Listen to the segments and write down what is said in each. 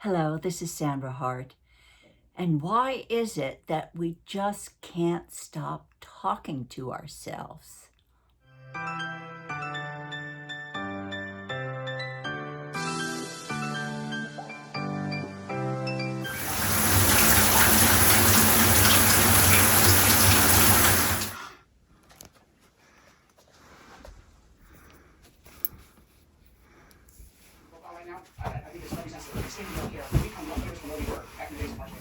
Hello, this is Sandra Hart. And why is it that we just can't stop talking to ourselves? Right now, I think it's very sensitive. It's standing right here. We come up here from where we were back in the days of March.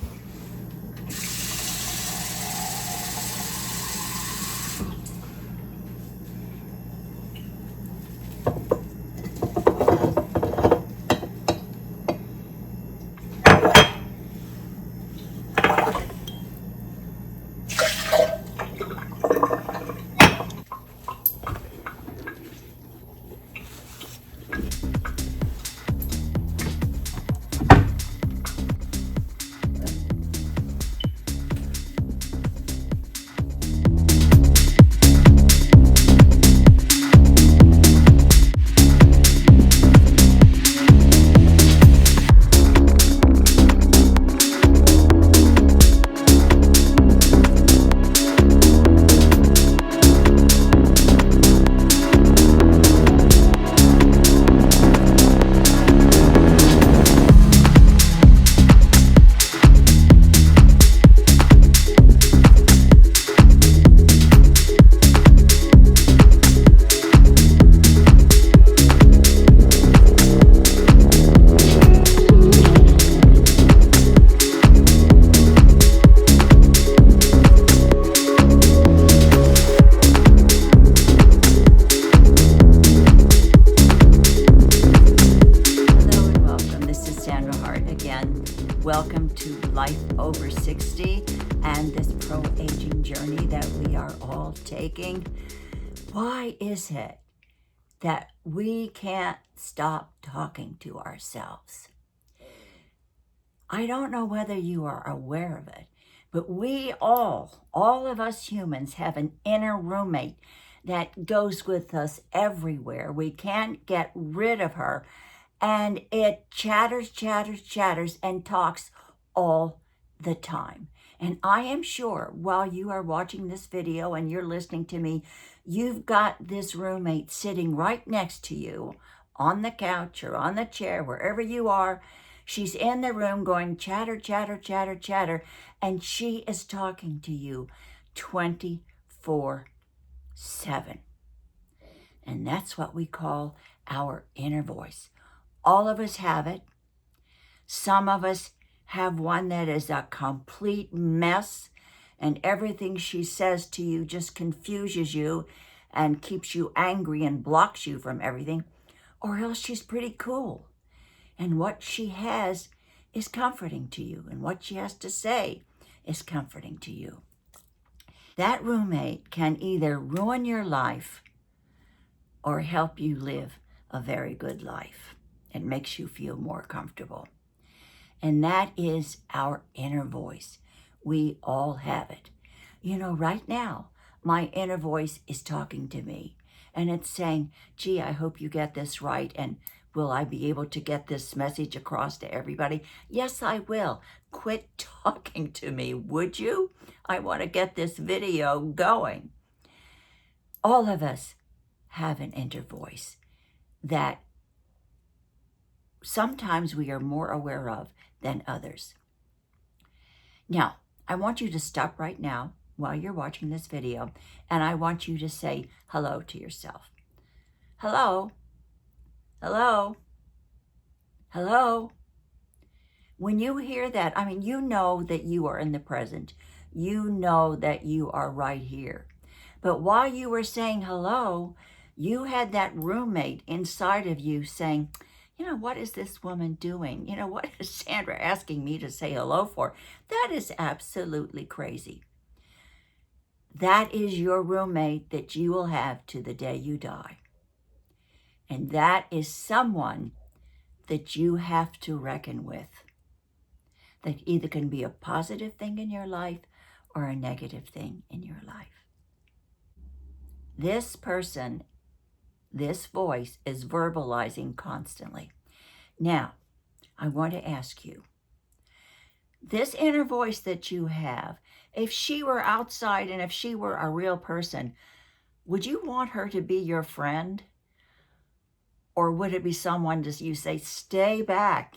Hello and welcome. This is Sandra Hart again. Welcome to Life Over 60 and this pro-aging journey that we are all taking. Why is it that we can't stop talking to ourselves? I don't know whether you are aware of it, but we all of us humans have an inner roommate that goes with us everywhere. We can't get rid of her, and it chatters, and talks all the time. And I am sure while you are watching this video and you're listening to me, you've got this roommate sitting right next to you on the couch or on the chair, wherever you are. She's in the room going chatter, and she is talking to you 24/7. And that's what we call our inner voice. All of us have it. Some of us have one that is a complete mess, and everything she says to you just confuses you and keeps you angry and blocks you from everything. Or else she's pretty cool, and what she has is comforting to you, and what she has to say is comforting to you. That roommate can either ruin your life or help you live a very good life. It makes you feel more comfortable. And that is our inner voice. We all have it. You know, right now, my inner voice is talking to me, and it's saying, gee, I hope you get this right, and will I be able to get this message across to everybody? Yes, I will. Quit talking to me, would you? I want to get this video going. All of us have an inner voice that sometimes we are more aware of than others. Now, I want you to stop right now while you're watching this video, and I want you to say hello to yourself. Hello. Hello. Hello. When you hear that, I mean, you know that you are in the present. You know that you are right here. But while you were saying hello, you had that roommate inside of you saying, you know, what is this woman doing? You know, what is Sandra asking me to say hello for? That is absolutely crazy. That is your roommate that you will have to the day you die. And that is someone that you have to reckon with. That either can be a positive thing in your life or a negative thing in your life. This person, this voice is verbalizing constantly. Now, I want to ask you, this inner voice that you have, if she were outside and if she were a real person, would you want her to be your friend? Or would it be someone that you say, stay back,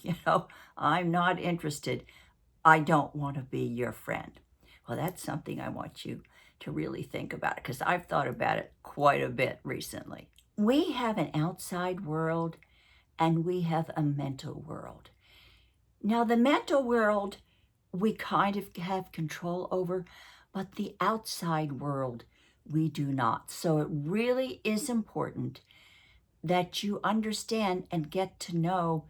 I'm not interested. I don't want to be your friend. Well, that's something I want you to really think about, because I've thought about it quite a bit recently. We have an outside world and we have a mental world. Now, the mental world, we kind of have control over, but the outside world, we do not. So it really is important that you understand and get to know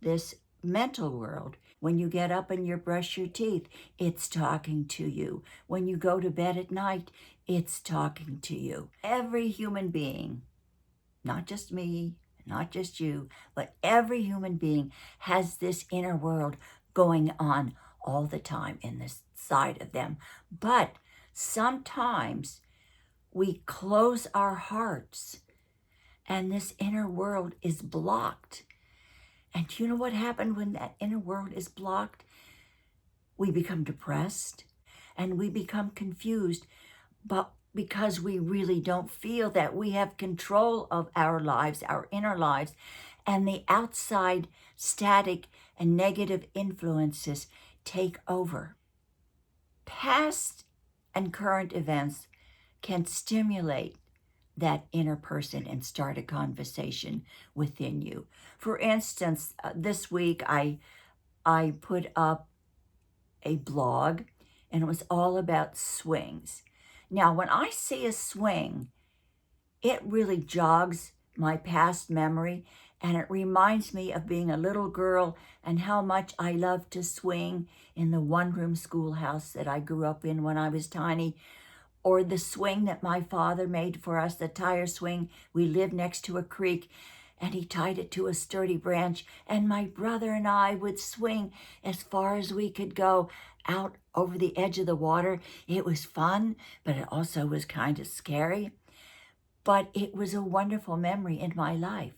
this mental world. When you get up and you brush your teeth, it's talking to you. When you go to bed at night, it's talking to you. Every human being, not just me, not just you, but every human being has this inner world going on all the time in this side of them. But sometimes we close our hearts and this inner world is blocked. And do you know what happened when that inner world is blocked? We become depressed and we become confused, but because we really don't feel that we have control of our lives, our inner lives, and the outside static and negative influences take over. Past and current events can stimulate that inner person and start a conversation within you. For instance, this week I put up a blog and it was all about swings. Now, when I see a swing, it really jogs my past memory and it reminds me of being a little girl and how much I loved to swing in the one-room schoolhouse that I grew up in when I was tiny, or the swing that my father made for us, the tire swing. We lived next to a creek and he tied it to a sturdy branch, and my brother and I would swing as far as we could go out over the edge of the water. It was fun, but it also was kind of scary. But it was a wonderful memory in my life.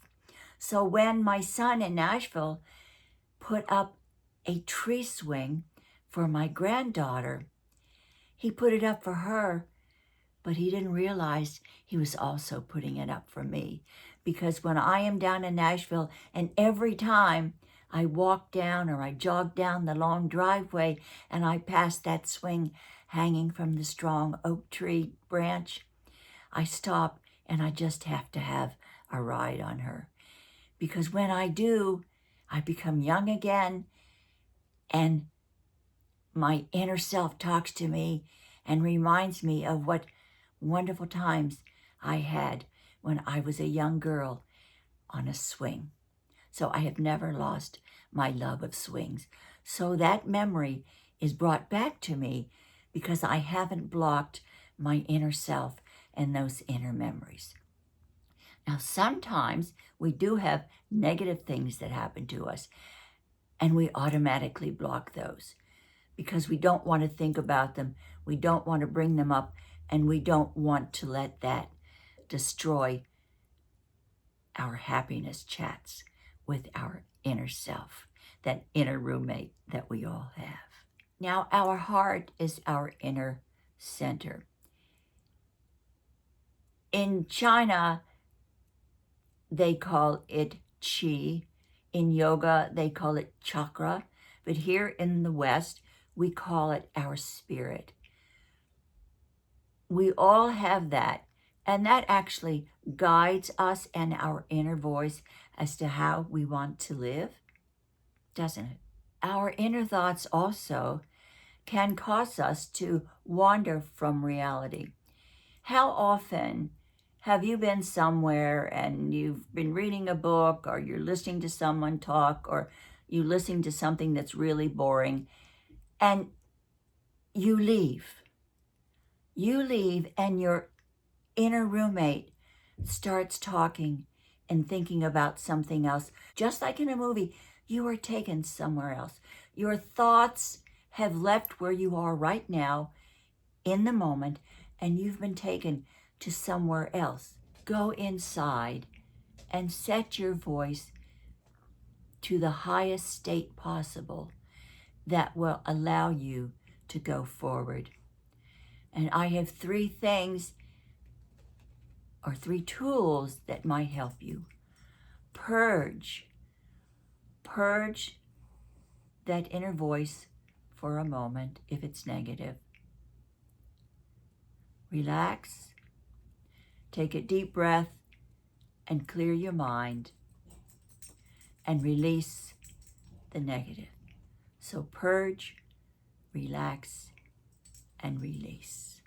So when my son in Nashville put up a tree swing for my granddaughter, he put it up for her, but he didn't realize he was also putting it up for me. Because when I am down in Nashville, and every time I walk down or I jog down the long driveway and I pass that swing hanging from the strong oak tree branch, I stop and I just have to have a ride on her. Because when I do, I become young again and my inner self talks to me and reminds me of what wonderful times I had when I was a young girl on a swing. So I have never lost my love of swings. So that memory is brought back to me because I haven't blocked my inner self and those inner memories. Now, sometimes we do have negative things that happen to us, and we automatically block those because we don't want to think about them, we don't want to bring them up, and we don't want to let that destroy our happiness chats with our inner self, that inner roommate that we all have. Now, our heart is our inner center. In China, they call it qi. In yoga, they call it chakra. But here in the West, we call it our spirit. We all have that, and that actually guides us and our inner voice as to how we want to live, doesn't it? Our inner thoughts also can cause us to wander from reality. How often have you been somewhere and you've been reading a book, or you're listening to someone talk, or you listening to something that's really boring, and you leave? You leave and your inner roommate starts talking and thinking about something else. Just like in a movie, you are taken somewhere else. Your thoughts have left where you are right now in the moment, and you've been taken to somewhere else. Go inside and set your voice to the highest state possible that will allow you to go forward. And I have 3 things or 3 tools that might help you. Purge that inner voice for a moment if it's negative. Relax, take a deep breath, and clear your mind and release the negative. So purge, relax, and release.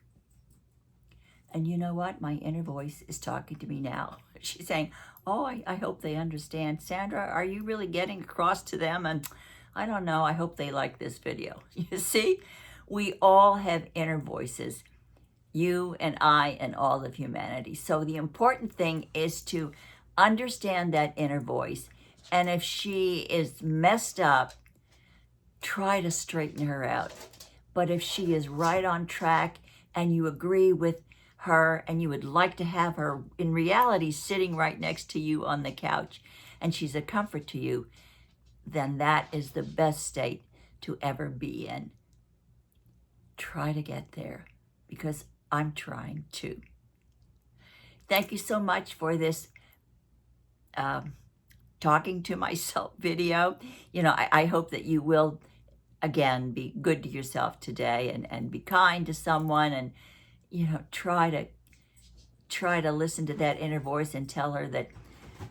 And you know what? My inner voice is talking to me now. She's saying, oh, I hope they understand. Sandra, are you really getting across to them? And I don't know, I hope they like this video. You see, we all have inner voices, you and I and all of humanity. So the important thing is to understand that inner voice. And if she is messed up, try to straighten her out. But if she is right on track and you agree with her and you would like to have her in reality sitting right next to you on the couch and she's a comfort to you, then that is the best state to ever be in. Try to get there, because I'm trying to. Thank you so much for this talking to myself video. You know, I hope that you will, again, be good to yourself today and be kind to someone, and, you know, try to listen to that inner voice and tell her that,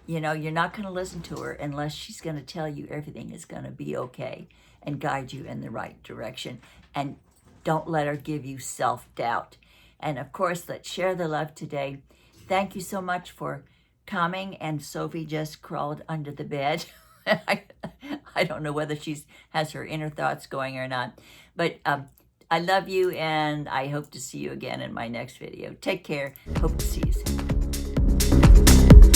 you know, you're not going to listen to her unless she's going to tell you everything is going to be okay and guide you in the right direction. And don't let her give you self-doubt. And of course, let's share the love today. Thank you so much for coming. And Sophie just crawled under the bed. I don't know whether she has her inner thoughts going or not. But I love you, and I hope to see you again in my next video. Take care. Hope to see you soon.